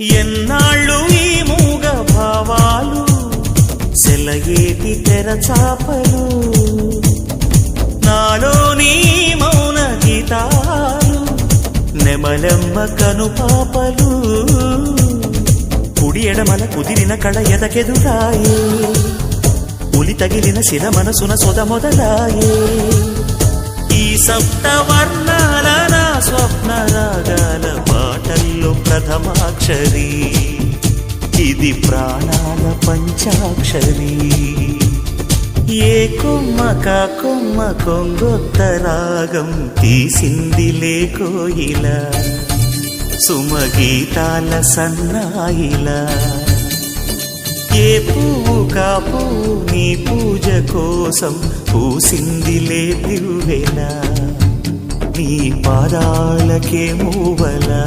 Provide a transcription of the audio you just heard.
ఎన్నాళ్ళు ఈ మూగ భావాలు సెలయేటి తెరచాపలు నాలోని మౌన గీతాలు నెమలెమ్మ కనుపాపలు కుడి ఎడమల కుదిరిన కళ ఎదకెదురాయే ఉలి తగిలిన శిల మనసున సొద మొదలాయే ఈ సప్తవర్ణాల నా స్వప్న రాగాల పాటల్లో ప్రథమాక్షరి ఇది ప్రాణాల పంచాక్షరి ఏ కొమ్మక కొమ్మ కొంగొత్త రాగం తీసిందిలే కోయిల సుమగీతాల సన్నాయిలా ఏ పువ్వు కా పువ్వు నీ పూజ కోసం పూసిందిలే దివ్వెలా నీ పాదాలకే మూవలా